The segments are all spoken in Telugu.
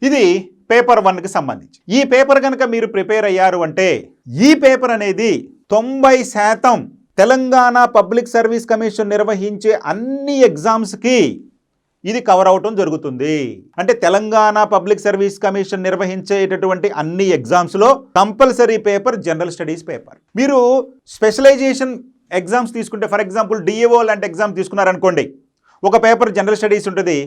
ఇది పేపర్ 1కి సంబంధించి. ఈ పేపర్ కనుక మీరు ప్రిపేర్ అయ్యారు అంటే ఈ పేపర్ అనేది 90% తెలంగాణ పబ్లిక్ సర్వీస్ కమిషన్ నిర్వహించే అన్ని ఎగ్జామ్స్కి ఇది కవర్ అవటం జరుగుతుంది. అంటే తెలంగాణ పబ్లిక్ సర్వీస్ కమిషన్ నిర్వహించేటటువంటి అన్ని ఎగ్జామ్స్లో compulsory paper general studies paper. మీరు స్పెషలైజేషన్ ఎగ్జామ్స్ తీసుకుంటే, ఫర్ ఎగ్జాంపుల్ డిఏఓ లాంటి ఎగ్జామ్ తీసుకున్నారనుకోండి, ఒక పేపర్ జనరల్ స్టడీస్ ఉంటుంది,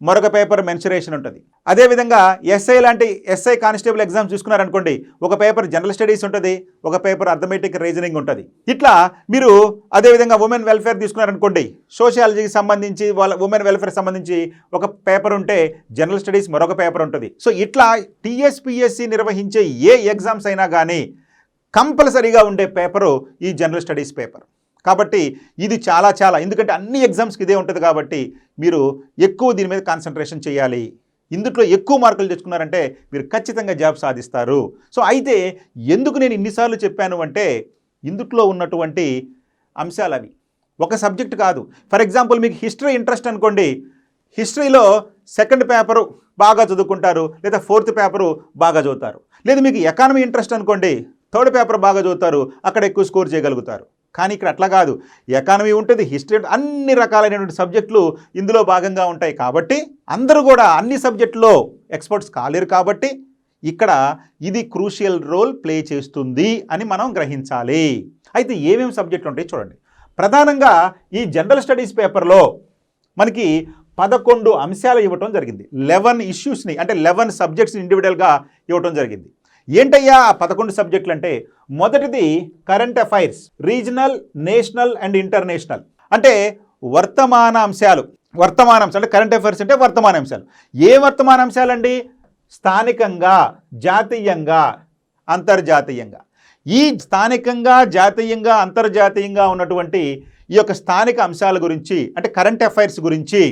మరొక పేపర్ మెన్సురేషన్ ఉంటుంది. అదేవిధంగా ఎస్ఐ లాంటి ఎస్ఐ కానిస్టేబుల్ ఎగ్జామ్స్ చూసుకున్నారనుకోండి, ఒక పేపర్ జనరల్ స్టడీస్ ఉంటుంది, ఒక పేపర్ అర్థమెటిక్ రీజనింగ్ ఉంటుంది. ఇట్లా మీరు అదేవిధంగా ఉమెన్ వెల్ఫేర్ తీసుకున్నారనుకోండి, సోషియాలజీకి సంబంధించి ఉమెన్ వెల్ఫేర్ సంబంధించి ఒక పేపర్ ఉంటే జనరల్ స్టడీస్ మరొక పేపర్ ఉంటుంది. సో ఇట్లా TSPSC నిర్వహించే ఏ ఎగ్జామ్స్ అయినా కానీ కంపల్సరీగా ఉండే పేపరు ఈ జనరల్ స్టడీస్ పేపర్. కాబట్టి ఇది చాలా ఎందుకంటే అన్ని ఎగ్జామ్స్కి ఇదే ఉంటుంది కాబట్టి మీరు ఎక్కువ దీని మీద కాన్సన్ట్రేషన్ చేయాలి. ఇందులో ఎక్కువ మార్కులు తెచ్చుకున్నారంటే మీరు ఖచ్చితంగా జాబ్ సాధిస్తారు. సో అయితే ఎందుకు నేను ఇన్నిసార్లు చెప్పాను అంటే ఇందులో ఉన్నటువంటి అంశాలు అవి ఒక సబ్జెక్ట్ కాదు. ఫర్ ఎగ్జాంపుల్ మీకు హిస్టరీ ఇంట్రెస్ట్ అనుకోండి, హిస్టరీలో సెకండ్ పేపరు బాగా చదువుకుంటారు, లేదా ఫోర్త్ పేపరు బాగా చదువుతారు. లేదా మీకు ఎకానమీ ఇంట్రెస్ట్ అనుకోండి, థర్డ్ పేపర్ బాగా చదువుతారు, అక్కడ ఎక్కువ స్కోర్ చేయగలుగుతారు. కానీ ఇక్కడ అట్లా కాదు, ఎకానమీ ఉంటుంది, హిస్టరీ, అన్ని రకాలైనటువంటి సబ్జెక్టులు ఇందులో భాగంగా ఉంటాయి. కాబట్టి అందరూ కూడా అన్ని సబ్జెక్టులో ఎక్స్పర్ట్స్ కాలేరు. కాబట్టి ఇక్కడ ఇది క్రూషియల్ రోల్ ప్లే చేస్తుంది అని మనం గ్రహించాలి. అయితే ఏమేమి సబ్జెక్టులు ఉంటాయి చూడండి. ప్రధానంగా ఈ జనరల్ స్టడీస్ పేపర్లో మనకి 11 అంశాలు ఇవ్వటం జరిగింది. 11 ఇష్యూస్ని అంటే 11 సబ్జెక్ట్స్ని ఇండివిజువల్గా ఇవ్వటం జరిగింది. ఏంటయ్యా 11 సబ్జెక్టులు అంటే, మొదటిది current affairs, regional, national and international. అంటే వర్తమాన అంశాలు అంటే కరెంట్ అఫైర్స్ అంటే వర్తమాన అంశాలు. ఏ వర్తమాన అంశాలండి? స్థానికంగా, జాతీయంగా, అంతర్జాతీయంగా. ఈ స్థానికంగా, జాతీయంగా, అంతర్జాతీయంగా ఉన్నటువంటి ఈ యొక్క స్థానిక అంశాల గురించి అంటే కరెంట్ అఫైర్స్ గురించి,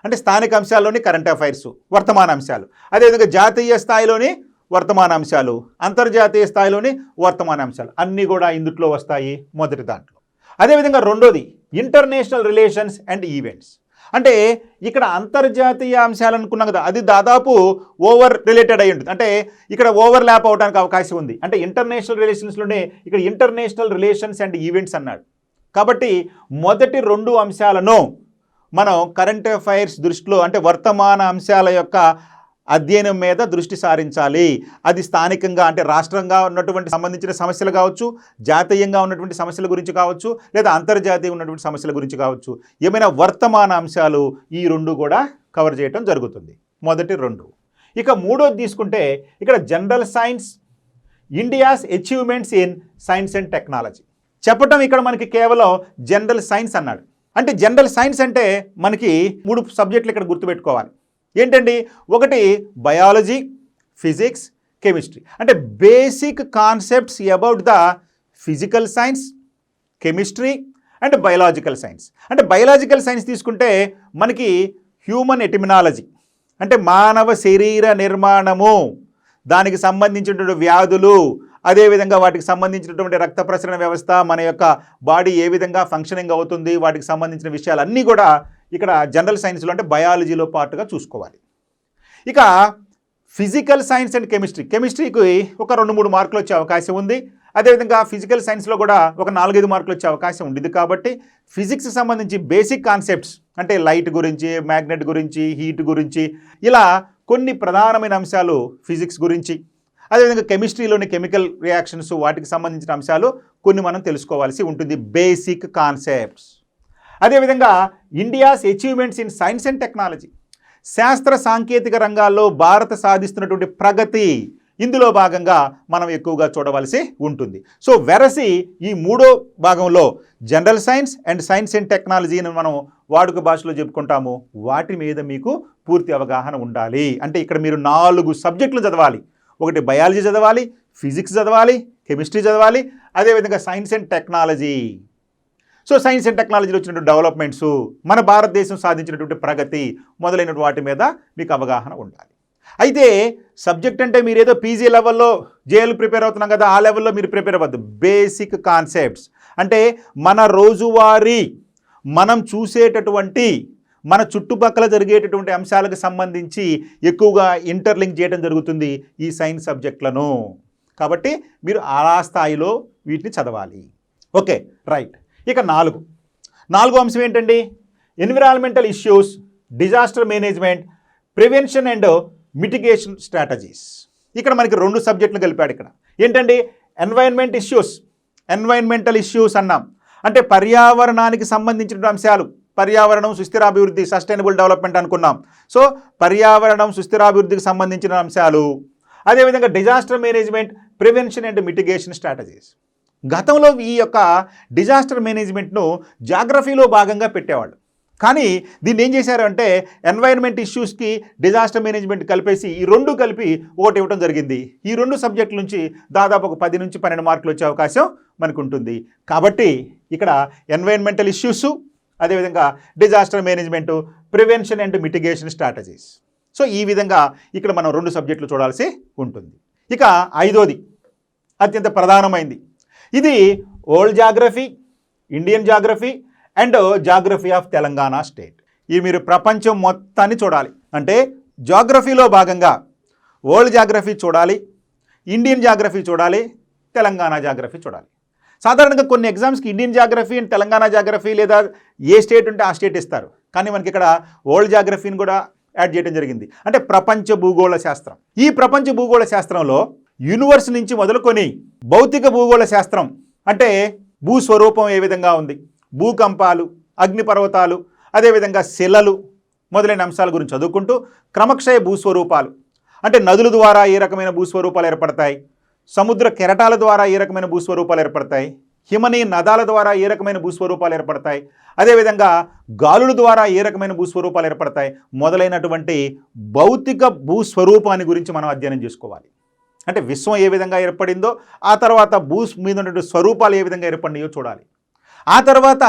అంటే స్థానిక అంశాల్లోని కరెంట్ అఫైర్స్ వర్తమాన అంశాలు, అదేవిధంగా జాతీయ స్థాయిలోని వర్తమాన అంశాలు, అంతర్జాతీయ స్థాయిలోని వర్తమాన అంశాలు అన్నీ కూడా ఇందులో వస్తాయి మొదటి దాంట్లో. అదేవిధంగా రెండోది ఇంటర్నేషనల్ రిలేషన్స్ అండ్ ఈవెంట్స్. అంటే ఇక్కడ అంతర్జాతీయ అంశాలు అనుకున్నాం కదా, అది దాదాపు ఓవర్ రిలేటెడ్ అయి ఉంటుంది. అంటే ఇక్కడ ఓవర్ ల్యాప్ అవడానికి అవకాశం ఉంది. అంటే ఇంటర్నేషనల్ రిలేషన్స్లోనే ఇక్కడ ఇంటర్నేషనల్ రిలేషన్స్ అండ్ ఈవెంట్స్ అన్నాడు. కాబట్టి మొదటి 2 అంశాలను మనం కరెంట్ అఫైర్స్ దృష్టిలో అంటే వర్తమాన అంశాల యొక్క అధ్యయనం మీద దృష్టి సారించాలి. అది స్థానికంగా అంటే రాష్ట్రంగా ఉన్నటువంటి సంబంధించిన సమస్యలు కావచ్చు, జాతీయంగా ఉన్నటువంటి సమస్యల గురించి కావచ్చు, లేదా అంతర్జాతీయ ఉన్నటువంటి సమస్యల గురించి కావచ్చు. ఏమైనా వర్తమాన అంశాలు ఈ 2 కూడా కవర్ చేయటం జరుగుతుంది, మొదటి 2. ఇక మూడోది తీసుకుంటే ఇక్కడ general science, India's achievements in science and technology. చెప్పటం ఇక్కడ మనకి కేవలం జనరల్ సైన్స్ అన్నాడు. అంటే జనరల్ సైన్స్ అంటే మనకి 3 సబ్జెక్టులు ఇక్కడ గుర్తుపెట్టుకోవాలి. ఏంటండి? ఒకటి బయాలజీ, ఫిజిక్స్, కెమిస్ట్రీ. అంటే basic concepts about the physical science, chemistry and biological science. అంటే బయలాజికల్ సైన్స్ తీసుకుంటే మనకి హ్యూమన్ ఎటిమినాలజీ అంటే మానవ శరీర నిర్మాణము, దానికి సంబంధించినటువంటి వ్యాధులు, అదేవిధంగా వాటికి సంబంధించినటువంటి రక్త ప్రసరణ వ్యవస్థ, మన యొక్క బాడీ ఏ విధంగా ఫంక్షనింగ్ అవుతుంది, వాటికి సంబంధించిన విషయాలన్నీ కూడా ఇక్కడ జనరల్ సైన్స్లో అంటే బయాలజీలో పార్ట్గా చూసుకోవాలి. ఇక ఫిజికల్ సైన్స్ అండ్ కెమిస్ట్రీకి ఒక 2-3 మార్కులు వచ్చే అవకాశం ఉంది. అదేవిధంగా ఫిజికల్ సైన్స్లో కూడా ఒక 4-5 మార్కులు వచ్చే అవకాశం ఉండేది. కాబట్టి ఫిజిక్స్కి సంబంధించి బేసిక్ కాన్సెప్ట్స్ అంటే లైట్ గురించి, మ్యాగ్నెట్ గురించి, హీట్ గురించి, ఇలా కొన్ని ప్రధానమైన అంశాలు ఫిజిక్స్ గురించి, అదేవిధంగా కెమిస్ట్రీలోని కెమికల్ రియాక్షన్స్, వాటికి సంబంధించిన అంశాలు కొన్ని మనం తెలుసుకోవాల్సి ఉంటుంది, బేసిక్ కాన్సెప్ట్స్. అదేవిధంగా India's achievements in science and technology, శాస్త్ర సాంకేతిక రంగాల్లో భారత సాధిస్తున్నటువంటి ప్రగతి, ఇందులో భాగంగా మనం ఎక్కువగా చూడవలసి ఉంటుంది. సో వెరసి ఈ 3వ భాగంలో జనరల్ సైన్స్ అండ్ టెక్నాలజీని మనం వాడుక భాషలో చెప్పుకుంటాము. వాటి మీద మీకు పూర్తి అవగాహన ఉండాలి. అంటే ఇక్కడ మీరు 4 సబ్జెక్టులు చదవాలి. ఒకటి బయాలజీ చదవాలి, ఫిజిక్స్ చదవాలి, కెమిస్ట్రీ చదవాలి, అదేవిధంగా science and technology. So science and టెక్నాలజీలో వచ్చినటువంటి డెవలప్మెంట్స్, మన భారతదేశం సాధించినటువంటి ప్రగతి మొదలైన వాటి మీద మీకు అవగాహన ఉండాలి. అయితే సబ్జెక్ట్ అంటే మీరేదో పీజీ లెవెల్లో జేఎల్ ప్రిపేర్ అవుతున్నాం కదా, ఆ లెవెల్లో మీరు ప్రిపేర్ అవ్వద్దు. బేసిక్ కాన్సెప్ట్స్ అంటే మన రోజువారీ మనం చూసేటటువంటి మన చుట్టుపక్కల జరిగేటటువంటి అంశాలకు సంబంధించి ఎక్కువగా ఇంటర్లింక్ చేయడం జరుగుతుంది ఈ సైన్స్ సబ్జెక్టులను. కాబట్టి మీరు ఆ స్థాయిలో వీటిని చదవాలి. Okay, right. ఇక నాలుగో అంశం ఏంటండి? Environmental issues, disaster management, prevention and mitigation strategies. ఇక్కడ మనకి 2 సబ్జెక్టులు కలిపాడు. ఇక్కడ ఏంటండి? ఎన్వైరన్మెంటల్ ఇష్యూస్ అన్నాం అంటే పర్యావరణానికి సంబంధించిన అంశాలు. పర్యావరణం, సుస్థిరాభివృద్ధి, సస్టైనబుల్ డెవలప్మెంట్ అనుకున్నాం. సో పర్యావరణం, సుస్థిరాభివృద్ధికి సంబంధించిన అంశాలు. అదేవిధంగా disaster management, prevention and mitigation strategies. గతంలో ఈ యొక్క డిజాస్టర్ మేనేజ్మెంట్ను జాగ్రఫీలో భాగంగా పెట్టేవాళ్ళు. కానీ దీన్ని ఏం చేశారు అంటే ఎన్వైరన్మెంట్ ఇష్యూస్కి డిజాస్టర్ మేనేజ్మెంట్ కలిపేసి ఈ 2 కలిపి ఒకటి ఇవ్వడం జరిగింది. ఈ 2 సబ్జెక్టుల నుంచి దాదాపు ఒక 10 నుంచి 12 మార్కులు వచ్చే అవకాశం మనకు ఉంటుంది. కాబట్టి ఇక్కడ ఎన్వైరన్మెంటల్ ఇష్యూస్, అదేవిధంగా disaster management, prevention and mitigation strategies. So ఈ విధంగా ఇక్కడ మనం 2 సబ్జెక్టులు చూడాల్సి ఉంటుంది. ఇక 5వది అత్యంత ప్రధానమైంది. ఇది old geography, Indian geography and geography of Telangana state. ఇది మీరు ప్రపంచం మొత్తాన్ని చూడాలి. అంటే జాగ్రఫీలో భాగంగా వరల్డ్ జాగ్రఫీ చూడాలి, ఇండియన్ జాగ్రఫీ చూడాలి, తెలంగాణ జాగ్రఫీ చూడాలి. సాధారణంగా కొన్ని ఎగ్జామ్స్కి Indian geography and Telangana geography లేదా ఏ స్టేట్ ఉంటే ఆ స్టేట్ ఇస్తారు. కానీ మనకి ఇక్కడ వరల్డ్ జాగ్రఫీని కూడా యాడ్ చేయడం జరిగింది. అంటే ప్రపంచ భూగోళ శాస్త్రం. ఈ ప్రపంచ భూగోళ శాస్త్రంలో యూనివర్స్ నుంచి మొదలుకొని భౌతిక భూగోళ శాస్త్రం అంటే భూస్వరూపం ఏ విధంగా ఉంది, భూకంపాలు, అగ్నిపర్వతాలు, అదేవిధంగా శిలలు మొదలైన అంశాల గురించి చదువుకుంటూ క్రమక్షయ భూస్వరూపాలు అంటే నదుల ద్వారా ఏ రకమైన భూస్వరూపాలు ఏర్పడతాయి, సముద్ర కెరటాల ద్వారా ఏ రకమైన భూస్వరూపాలు ఏర్పడతాయి, హిమనీయ నదాల ద్వారా ఏ రకమైన భూస్వరూపాలు ఏర్పడతాయి, అదేవిధంగా గాలుల ద్వారా ఏ రకమైన భూస్వరూపాలు ఏర్పడతాయి మొదలైనటువంటి భౌతిక భూస్వరూపాన్ని గురించి మనం అధ్యయనం చేసుకోవాలి. అంటే విశ్వం ఏ విధంగా ఏర్పడిందో, ఆ తర్వాత మీద ఉన్నటువంటి స్వరూపాలు ఏ విధంగా ఏర్పడినాయో చూడాలి. ఆ తర్వాత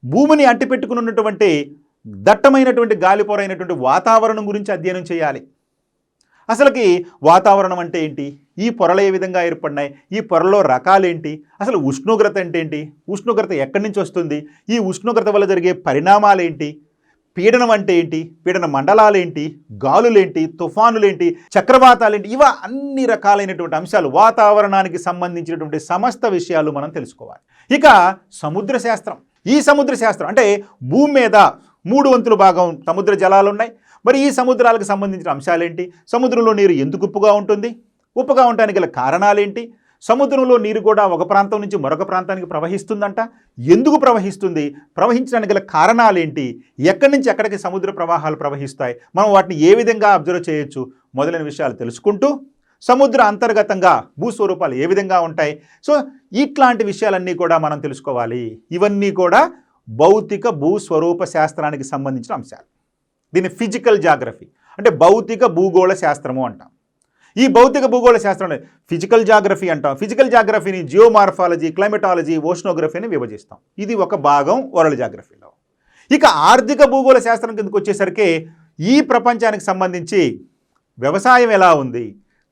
భూమిని అంటిపెట్టుకున్నటువంటి దట్టమైనటువంటి గాలిపొరైనటువంటి వాతావరణం గురించి అధ్యయనం చేయాలి. అసలుకి వాతావరణం అంటే ఏంటి, ఈ పొరలు ఏ విధంగా ఏర్పడినాయి, ఈ పొరలో రకాలేంటి, అసలు ఉష్ణోగ్రత అంటే ఏంటి, ఉష్ణోగ్రత ఎక్కడి నుంచి వస్తుంది, ఈ ఉష్ణోగ్రత వల్ల జరిగే పరిణామాలేంటి, పీడనం అంటే ఏంటి, పీడన మండలాలేంటి, గాలులేంటి, తుఫానులేంటి, చక్రవాతాలేంటి, ఇవ అన్ని రకాలైనటువంటి అంశాలు వాతావరణానికి సంబంధించినటువంటి సమస్త విషయాలు మనం తెలుసుకోవాలి. ఇక సముద్ర శాస్త్రం. ఈ సముద్ర శాస్త్రం అంటే భూమి మీద 3 వంతుల భాగం సముద్ర జలాలు ఉన్నాయి. మరి ఈ సముద్రాలకు సంబంధించిన అంశాలేంటి, సముద్రంలో నీరు ఎందుకు ఉప్పుగా ఉంటుంది, ఉప్పుగా ఉండడానికి గల కారణాలేంటి, సముద్రంలో నీరు కూడా ఒక ప్రాంతం నుంచి మరొక ప్రాంతానికి ప్రవహిస్తుందంట, ఎందుకు ప్రవహిస్తుంది, ప్రవహించడానికి గల కారణాలేంటి, ఎక్కడి నుంచి ఎక్కడికి సముద్ర ప్రవాహాలు ప్రవహిస్తాయి, మనం వాటిని ఏ విధంగా అబ్జర్వ్ చేయొచ్చు మొదలైన విషయాలు తెలుసుకుంటూ సముద్ర అంతర్గతంగా భూస్వరూపాలు ఏ విధంగా ఉంటాయి. సో ఇట్లాంటి విషయాలన్నీ కూడా మనం తెలుసుకోవాలి. ఇవన్నీ కూడా భౌతిక భూస్వరూప శాస్త్రానికి సంబంధించిన అంశాలు. దీన్ని ఫిజికల్ జాగ్రఫీ అంటే భౌతిక భూగోళ శాస్త్రము అంటాం. ఈ భౌతిక భూగోళ శాస్త్రం ఫిజికల్ జాగ్రఫీ అంటాం. ఫిజికల్ జాగ్రఫీని జియోమార్ఫాలజీ, క్లైమటాలజీ, ఓషనోగ్రఫీని విభజిస్తాం. ఇది ఒక భాగం వరల్డ్ జాగ్రఫీలో. ఇక ఆర్థిక భూగోళ శాస్త్రం కిందకు వచ్చేసరికి ఈ ప్రపంచానికి సంబంధించి వ్యవసాయం ఎలా ఉంది,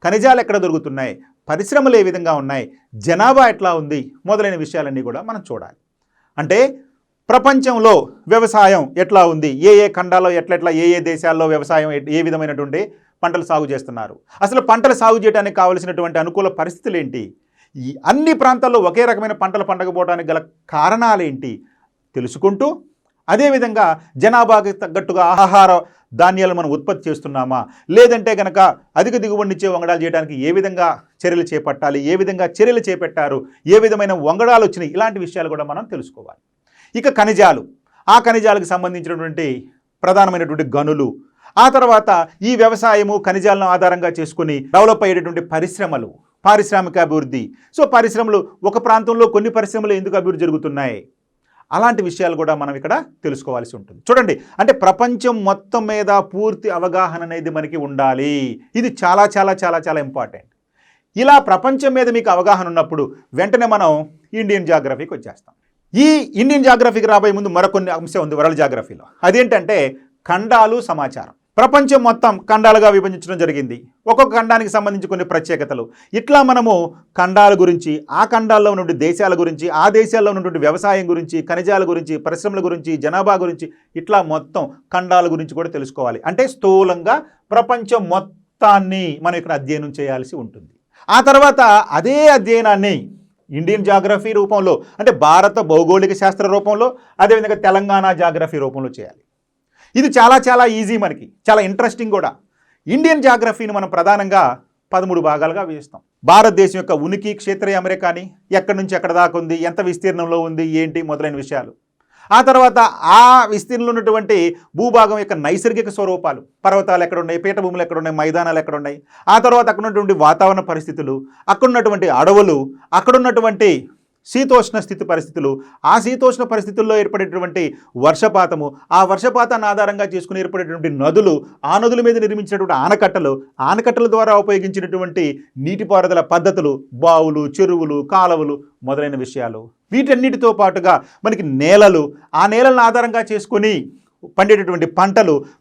ఖనిజాలు ఎక్కడ దొరుకుతున్నాయి, పరిశ్రమలు ఏ విధంగా ఉన్నాయి, జనాభా ఎట్లా ఉంది మొదలైన విషయాలన్నీ కూడా మనం చూడాలి. అంటే ప్రపంచంలో వ్యవసాయం ఎట్లా ఉంది, ఏ ఏ ఖండాల్లో ఎట్లెట్లా ఏ ఏ దేశాల్లో వ్యవసాయం ఏ విధమైనటువంటి పంటలు సాగు చేస్తున్నారు, అసలు పంటలు సాగు చేయడానికి కావలసినటువంటి అనుకూల పరిస్థితులు ఏంటి, ఈ అన్ని ప్రాంతాల్లో ఒకే రకమైన పంటలు పండకపోవడానికి గల కారణాలేంటి తెలుసుకుంటూ, అదేవిధంగా జనాభాకి తగ్గట్టుగా ఆహార ధాన్యాలు మనం ఉత్పత్తి చేస్తున్నామా, లేదంటే కనుక అధిక దిగుబడినిచ్చే వంగడాలు చేయడానికి ఏ విధంగా చర్యలు చేపట్టాలి, ఏ విధంగా చర్యలు చేపట్టారు, ఏ విధమైన వంగడాలు వచ్చినాయి, ఇలాంటి విషయాలు కూడా మనం తెలుసుకోవాలి. ఇక ఖనిజాలు, ఆ ఖనిజాలకు సంబంధించినటువంటి ప్రధానమైనటువంటి గనులు, ఆ తర్వాత ఈ వ్యవసాయము ఖనిజాలను ఆధారంగా చేసుకుని డెవలప్ అయ్యేటటువంటి పరిశ్రమలు, పారిశ్రామిక అభివృద్ధి. సో పరిశ్రమలు ఒక ప్రాంతంలో కొన్ని పరిశ్రమలు ఎందుకు అభివృద్ధి జరుగుతున్నాయి, అలాంటి విషయాలు కూడా మనం ఇక్కడ తెలుసుకోవాల్సి ఉంటుంది. చూడండి, అంటే ప్రపంచం మొత్తం మీద పూర్తి అవగాహన అనేది మనకి ఉండాలి. ఇది చాలా చాలా చాలా చాలా ఇంపార్టెంట్. ఇలా ప్రపంచం మీద మీకు అవగాహన ఉన్నప్పుడు వెంటనే మనం ఇండియన్ జాగ్రఫీకి వచ్చేస్తాం. ఈ ఇండియన్ జాగ్రఫీకి రాబోయే ముందు మరికొన్ని అంశం ఉంది వరల్డ్ జాగ్రఫీలో. అదేంటంటే ఖండాలు సమాచారం. ప్రపంచం మొత్తం ఖండాలుగా విభజించడం జరిగింది. ఒక్కొక్క ఖండానికి సంబంధించి కొన్ని ప్రత్యేకతలు. ఇట్లా మనము ఖండాల గురించి, ఆ ఖండాల్లో ఉన్నటువంటి దేశాల గురించి, ఆ దేశాల్లో ఉన్నటువంటి వ్యవసాయం గురించి, ఖనిజాల గురించి, పరిశ్రమల గురించి, జనాభా గురించి, ఇట్లా మొత్తం ఖండాల గురించి కూడా తెలుసుకోవాలి. అంటే స్థూలంగా ప్రపంచం మొత్తాన్ని మనం ఇక్కడ అధ్యయనం చేయాల్సి ఉంటుంది. ఆ తర్వాత అదే అధ్యయనాన్ని ఇండియన్ జాగ్రఫీ రూపంలో, అంటే భారత భౌగోళిక శాస్త్ర రూపంలో, అదేవిధంగా తెలంగాణ జాగ్రఫీ రూపంలో చేయాలి. ఇది చాలా ఈజీ, మనకి చాలా ఇంట్రెస్టింగ్ కూడా. ఇండియన్ జాగ్రఫీని మనం ప్రధానంగా 13 భాగాలుగా విభజిస్తాం. భారతదేశం యొక్క ఉనికి, క్షేత్రీయ అమెరికాని, ఎక్కడి నుంచి ఎక్కడ దాకా ఉంది, ఎంత విస్తీర్ణంలో ఉంది, ఏంటి మొదలైన విషయాలు. ఆ తర్వాత ఆ విస్తీర్ణంలో ఉన్నటువంటి భూభాగం యొక్క నైసర్గిక స్వరూపాలు, పర్వతాలు ఎక్కడున్నాయి, పీఠభూములు ఎక్కడున్నాయి, మైదానాలు ఎక్కడున్నాయి. ఆ తర్వాత అక్కడ ఉన్నటువంటి వాతావరణ పరిస్థితులు, అక్కడున్నటువంటి అడవులు, అక్కడున్నటువంటి శీతోష్ణ స్థితి పరిస్థితులు, ఆ శీతోష్ణ పరిస్థితుల్లో ఏర్పడేటువంటి వర్షపాతము, ఆ వర్షపాతాన్ని ఆధారంగా చేసుకుని ఏర్పడేటువంటి నదులు, ఆ నదుల మీద నిర్మించినటువంటి ఆనకట్టల ద్వారా ఉపయోగించినటువంటి నీటిపారుదల పద్ధతులు, బావులు, చెరువులు, కాలువలు మొదలైన విషయాలు. వీటన్నిటితో పాటుగా మనకి నేలలు, ఆ నేలలను ఆధారంగా చేసుకొని పండేటటువంటి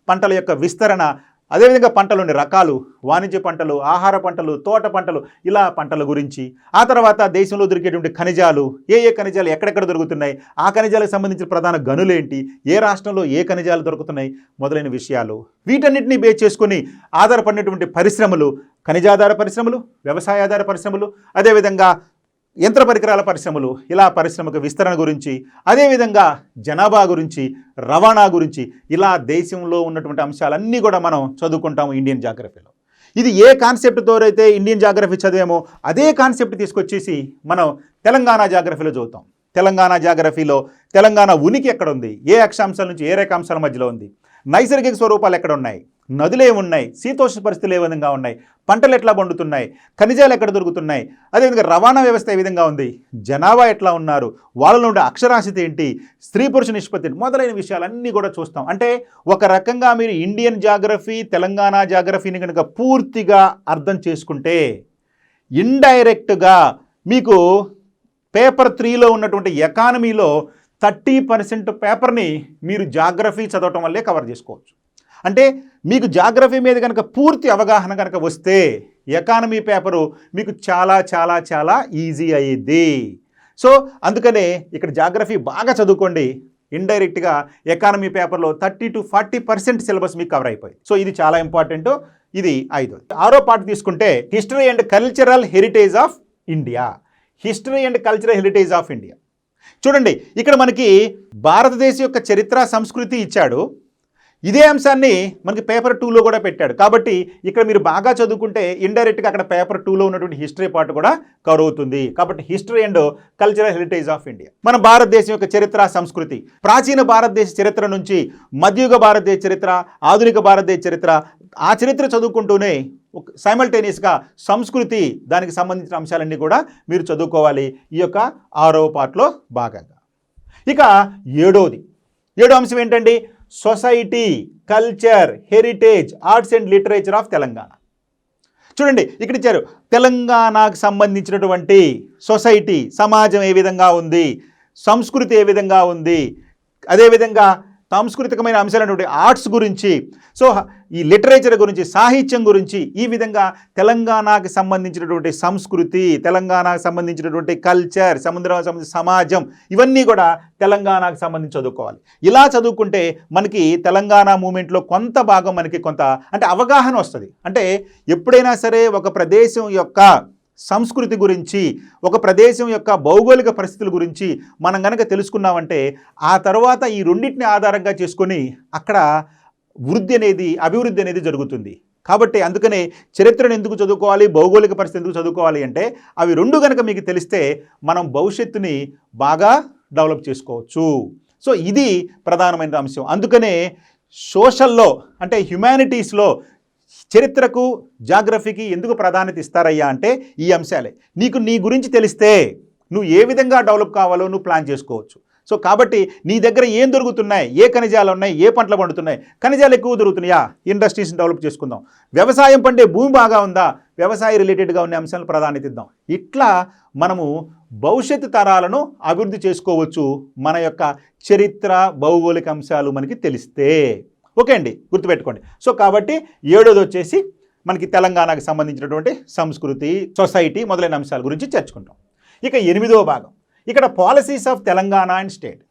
పంటల యొక్క విస్తరణ, అదేవిధంగా పంటలోని రకాలు, వాణిజ్య పంటలు, ఆహార పంటలు, తోట పంటలు, ఇలా పంటల గురించి. ఆ తర్వాత దేశంలో దొరికేటువంటి ఖనిజాలు, ఏ ఖనిజాలు ఎక్కడెక్కడ దొరుకుతున్నాయి, ఆ ఖనిజాలకు సంబంధించిన ప్రధాన గనులేంటి, ఏ రాష్ట్రంలో ఏ ఖనిజాలు దొరుకుతున్నాయి మొదలైన విషయాలు. వీటన్నిటిని బేస్ చేసుకొని ఆధారపడినటువంటి పరిశ్రమలు, ఖనిజాధార పరిశ్రమలు, వ్యవసాయాధార పరిశ్రమలు, అదేవిధంగా యంత్ర పరికరాల పరిశ్రమలు, ఇలా పరిశ్రమకు విస్తరణ గురించి, అదేవిధంగా జనాభా గురించి, రవాణా గురించి, ఇలా దేశంలో ఉన్నటువంటి అంశాలన్నీ కూడా మనం చదువుకుంటాము ఇండియన్ జాగ్రఫీలో. ఇది ఏ కాన్సెప్ట్తో అయితే ఇండియన్ జాగ్రఫీ చదివామో అదే కాన్సెప్ట్ తీసుకొచ్చేసి మనం తెలంగాణ జాగ్రఫీలో చదువుతాం. తెలంగాణ జాగ్రఫీలో తెలంగాణ ఉనికి ఎక్కడ ఉంది, ఏ అక్షాంశాల నుంచి ఏ రేఖాంశాల మధ్యలో ఉంది, నైసర్గిక స్వరూపాలు ఎక్కడ ఉన్నాయి, నదులు ఏమున్నాయి, శీతోష్ణ పరిస్థితులు ఏ విధంగా ఉన్నాయి, పంటలు ఎట్లా పండుతున్నాయి, ఖనిజాలు ఎక్కడ దొరుకుతున్నాయి, అదేవిధంగా రవాణా వ్యవస్థ ఏ విధంగా ఉంది, జనాభా ఎట్లా ఉన్నారు, వాళ్ళలో ఉండే అక్షరాస్యత ఏంటి, స్త్రీ పురుష నిష్పత్తి మొదలైన విషయాలన్నీ కూడా చూస్తాం. అంటే ఒక రకంగా మీరు ఇండియన్ జాగ్రఫీ, తెలంగాణ జాగ్రఫీని కనుక పూర్తిగా అర్థం చేసుకుంటే ఇండైరెక్ట్గా మీకు పేపర్ 3లో ఉన్నటువంటి ఎకానమీలో 30% పేపర్ని మీరు జాగ్రఫీ చదవటం వల్లే కవర్ చేసుకోవచ్చు. అంటే మీకు జాగ్రఫీ మీద కనుక పూర్తి అవగాహన కనుక వస్తే ఎకానమీ పేపరు మీకు చాలా ఈజీ అయ్యింది. సో అందుకనే ఇక్కడ జాగ్రఫీ బాగా చదువుకోండి. ఇండైరెక్ట్గా ఎకానమీ పేపర్లో 30 to 40% సిలబస్ మీకు కవర్ అయిపోయింది. సో ఇది చాలా ఇంపార్టెంట్. ఇది 5వ. 6వ పార్ట్ తీసుకుంటే history and cultural heritage of India. History and cultural heritage of India. చూడండి, ఇక్కడ మనకి భారతదేశం యొక్క చరిత్ర, సంస్కృతి ఇచ్చాడు. ఇదే అంశాన్ని మనకి పేపర్ 2లో కూడా పెట్టాడు. కాబట్టి ఇక్కడ మీరు బాగా చదువుకుంటే ఇండైరెక్ట్గా అక్కడ పేపర్ 2లో ఉన్నటువంటి హిస్టరీ పార్ట్ కూడా కవర్ అవుతుంది. కాబట్టి history and cultural heritage of India. మన భారతదేశం యొక్క చరిత్ర, సంస్కృతి, ప్రాచీన భారతదేశ చరిత్ర నుంచి మధ్యయుగ భారతదేశ చరిత్ర, ఆధునిక భారతదేశ చరిత్ర, ఆ చరిత్ర చదువుకుంటూనే సైమల్టేనియస్గా సంస్కృతి, దానికి సంబంధించిన అంశాలన్నీ కూడా మీరు చదువుకోవాలి ఈ యొక్క 6వ పార్ట్లో భాగంగా. ఇక 7వ అంశం ఏంటండి? Society, culture, heritage, arts and literature of Telangana. చూడండి, ఇక్కడ ఇచ్చారు తెలంగాణకు సంబంధించినటువంటి సొసైటీ, సమాజం ఏ విధంగా ఉంది, సంస్కృతి ఏ విధంగా ఉంది, అదేవిధంగా సాంస్కృతికమైన అంశాలైనటువంటి ఆర్ట్స్ గురించి, సో ఈ లిటరేచర్ గురించి, సాహిత్యం గురించి, ఈ విధంగా తెలంగాణకి సంబంధించినటువంటి సంస్కృతి, తెలంగాణకు సంబంధించినటువంటి కల్చర్, సంబంధించిన సమాజం, ఇవన్నీ కూడా తెలంగాణకు సంబంధించి చదువుకోవాలి. ఇలా చదువుకుంటే మనకి తెలంగాణ మూమెంట్లో కొంత భాగం మనకి కొంత అంటే అవగాహన వస్తుంది. అంటే ఎప్పుడైనా సరే ఒక ప్రదేశం యొక్క సంస్కృతి గురించి, ఒక ప్రదేశం యొక్క భౌగోళిక పరిస్థితుల గురించి మనం కనుక తెలుసుకున్నామంటే ఆ తర్వాత ఈ రెండింటిని ఆధారంగా చేసుకొని అక్కడ అభివృద్ధి అనేది జరుగుతుంది. కాబట్టి అందుకనే చరిత్రను ఎందుకు చదువుకోవాలి, భౌగోళిక పరిస్థితి ఎందుకు చదువుకోవాలి అంటే అవి రెండు కనుక మీకు తెలిస్తే మనం భవిష్యత్తుని బాగా డెవలప్ చేసుకోవచ్చు. సో ఇది ప్రధానమైన అంశం. అందుకనే సోషల్లో అంటే హ్యుమానిటీస్లో చరిత్రకు, జాగ్రఫీకి ఎందుకు ప్రాధాన్యత ఇస్తారయ్యా అంటే ఈ అంశాలే. నీకు నీ గురించి తెలిస్తే నువ్వు ఏ విధంగా డెవలప్ కావాలో నువ్వు ప్లాన్ చేసుకోవచ్చు. సో కాబట్టి నీ దగ్గర ఏం దొరుకుతున్నాయి, ఏ ఖనిజాలు ఉన్నాయి, ఏ పంటలు పండుతున్నాయి, ఖనిజాలు ఎక్కువ దొరుకుతున్నాయా, ఇండస్ట్రీస్ని డెవలప్ చేసుకుందాం, వ్యవసాయం పండే భూమి బాగా ఉందా, వ్యవసాయ రిలేటెడ్గా ఉన్న అంశాలను ప్రాధాన్యత ఇద్దాం. ఇట్లా మనము భవిష్యత్తు తరాలను అభివృద్ధి చేసుకోవచ్చు మన యొక్క చరిత్ర, భౌగోళిక అంశాలు మనకి తెలిస్తే. ఓకే అండి, గుర్తుపెట్టుకోండి. సో కాబట్టి 7వ వచ్చేసి మనకి తెలంగాణకు సంబంధించినటువంటి సంస్కృతి, సొసైటీ మొదలైన అంశాల గురించి చర్చుకుంటాం. ఇక 8వ భాగం ఇక్కడ policies of Telangana and state.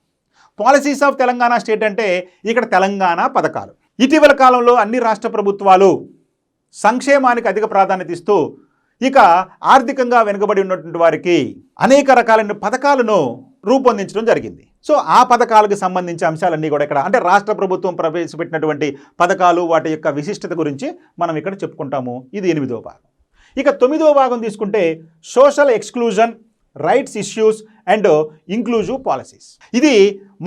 Policies of Telangana state అంటే ఇక్కడ తెలంగాణ పథకాలు. ఇటీవల కాలంలో అన్ని రాష్ట్ర ప్రభుత్వాలు సంక్షేమానికి అధిక ప్రాధాన్యత ఇస్తూ ఇక ఆర్థికంగా వెనుకబడి ఉన్నటువంటి వారికి అనేక రకాలైన పథకాలను రూపొందించడం జరిగింది. సో ఆ పథకాలకు సంబంధించి అంశాలన్నీ కూడా ఇక్కడ అంటే రాష్ట్ర ప్రభుత్వం ప్రవేశపెట్టినటువంటి పథకాలు, వాటి యొక్క విశిష్టత గురించి మనం ఇక్కడ చెప్పుకుంటాము. ఇది 8వ భాగం. ఇక 9వ భాగం తీసుకుంటే social exclusion, rights issues and inclusive policies. ఇది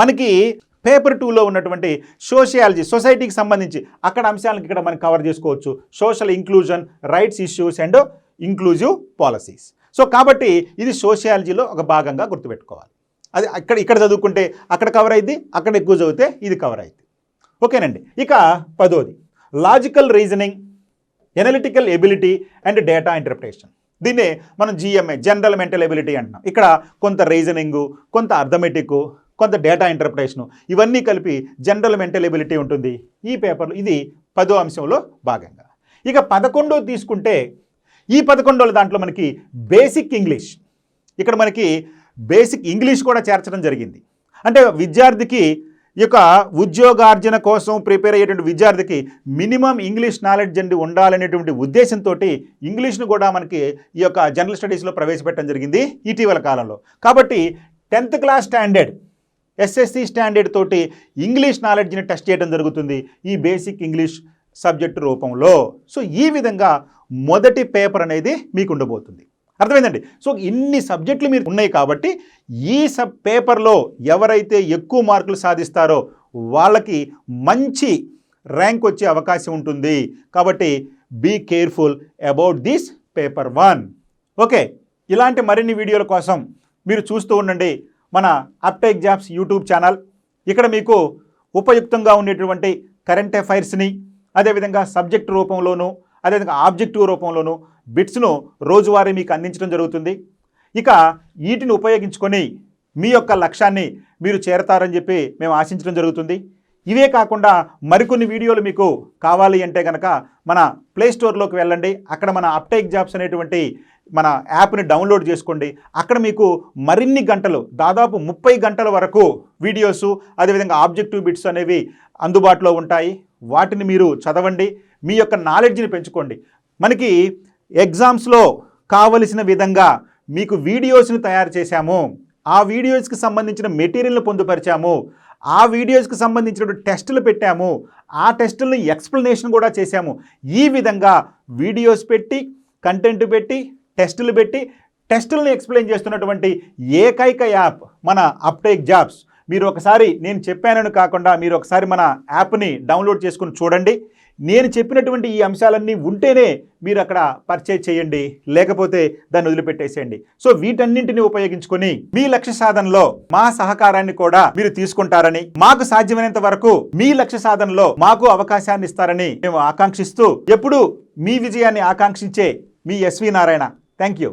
మనకి పేపర్ 2లో ఉన్నటువంటి సోషియాలజీ, సొసైటీకి సంబంధించి అక్కడ అంశాలను ఇక్కడ మనం కవర్ చేసుకోవచ్చు. Social inclusion, rights issues and inclusive policies. So కాబట్టి ఇది సోషియాలజీలో ఒక భాగంగా గుర్తుపెట్టుకోవాలి. అది ఇక్కడ చదువుకుంటే అక్కడ కవర్ అయింది, అక్కడ ఎక్కువ చదివితే ఇది కవర్ అయింది. ఓకేనండి. ఇక 10వది logical reasoning, analytical ability and data interpretation. దీన్నే మనం GMA, జనరల్ మెంటల్ ఎబిలిటీ అంటున్నాం. ఇక్కడ కొంత రీజనింగు, కొంత అర్థమెటిక్, కొంత డేటా ఇంటర్ప్రిటేషను, ఇవన్నీ కలిపి జనరల్ మెంటల్ ఎబిలిటీ ఉంటుంది ఈ పేపర్లో. ఇది 10వ అంశంలో భాగంగా. ఇక 11 తీసుకుంటే ఈ 11 దాంట్లో మనకి బేసిక్ ఇంగ్లీష్, ఇక్కడ మనకి బేసిక్ ఇంగ్లీష్ కూడా చేర్చడం జరిగింది. అంటే విద్యార్థికి ఈ యొక్క ఉద్యోగార్జన కోసం ప్రిపేర్ అయ్యేటువంటి విద్యార్థికి మినిమం ఇంగ్లీష్ నాలెడ్జ్ అండి ఉండాలనేటువంటి ఉద్దేశంతో ఇంగ్లీష్ను కూడా మనకి ఈ యొక్క జనరల్ స్టడీస్లో ప్రవేశపెట్టడం జరిగింది ఇటీవల కాలంలో. కాబట్టి 10th class standard, SSC standard తోటి ఇంగ్లీష్ నాలెడ్జ్ని టెస్ట్ చేయడం జరుగుతుంది ఈ బేసిక్ ఇంగ్లీష్ సబ్జెక్టు రూపంలో. సో ఈ విధంగా మొదటి పేపర్ అనేది మీకు ఉండబోతుంది. అర్థమైందండి. సో ఇన్ని సబ్జెక్టులు మీరు ఉన్నాయి కాబట్టి ఈ పేపర్లో ఎవరైతే ఎక్కువ మార్కులు సాధిస్తారో వాళ్ళకి మంచి ర్యాంక్ వచ్చే అవకాశం ఉంటుంది. కాబట్టి be careful about this paper 1. Okay, ఇలాంటి మరిన్ని వీడియోల కోసం మీరు చూస్తూ ఉండండి మన అప్టేక్ జాబ్స్ యూట్యూబ్ ఛానల్. ఇక్కడ మీకు ఉపయుక్తంగా ఉండేటువంటి కరెంట్ అఫైర్స్ని, అదేవిధంగా సబ్జెక్ట్ రూపంలోనూ, అదేవిధంగా ఆబ్జెక్టివ్ రూపంలోనూ బిట్స్ను రోజువారీ మీకు అందించడం జరుగుతుంది. ఇక వీటిని ఉపయోగించుకొని మీ యొక్క లక్ష్యాన్ని మీరు చేరతారని చెప్పి మేము ఆశించడం జరుగుతుంది. ఇవే కాకుండా మరికొన్ని వీడియోలు మీకు కావాలి అంటే కనుక మన ప్లేస్టోర్లోకి వెళ్ళండి. అక్కడ మన అప్టేక్ జాబ్స్ అనేటువంటి మన యాప్ని డౌన్లోడ్ చేసుకోండి. అక్కడ మీకు మరిన్ని గంటలు, దాదాపు 30 గంటల వరకు వీడియోసు, అదేవిధంగా ఆబ్జెక్టివ్ బిట్స్ అనేవి అందుబాటులో ఉంటాయి. వాటిని మీరు చదవండి, మీ యొక్క నాలెడ్జ్ని పెంచుకోండి. మనకి ఎగ్జామ్స్లో కావలసిన విధంగా మీకు వీడియోస్ని తయారు చేశాము, ఆ వీడియోస్కి సంబంధించిన మెటీరియల్ని పొందుపరిచాము, ఆ వీడియోస్కి సంబంధించిన టెస్టులు పెట్టాము, ఆ టెస్టులను ఎక్స్ప్లెనేషన్ కూడా చేశాము. ఈ విధంగా వీడియోస్ పెట్టి, కంటెంట్ పెట్టి, టెస్టులు పెట్టి, టెస్టులను ఎక్స్ప్లెయిన్ చేస్తున్నటువంటి ఏకైక యాప్ మన అప్టేక్ జాబ్స్. మీరు ఒకసారి నేను చెప్పానని కాకుండా మీరు ఒకసారి మన యాప్ని డౌన్లోడ్ చేసుకుని చూడండి. నేను చెప్పినటువంటి ఈ అంశాలన్నీ ఉంటేనే మీరు అక్కడ పర్చేజ్ చేయండి, లేకపోతే దాన్ని వదిలిపెట్టేసేయండి. సో వీటన్నింటినీ ఉపయోగించుకొని మీ లక్ష్య సాధనలో మా సహకారాన్ని కూడా మీరు తీసుకుంటారని, మాకు సాధ్యమైనంత వరకు మీ లక్ష్య సాధనలో మాకు అవకాశాన్ని ఇస్తారని మేము ఆకాంక్షిస్తూ, ఎప్పుడూ మీ విజయాన్ని ఆకాంక్షించే మీ SV నారాయణ. Thank you.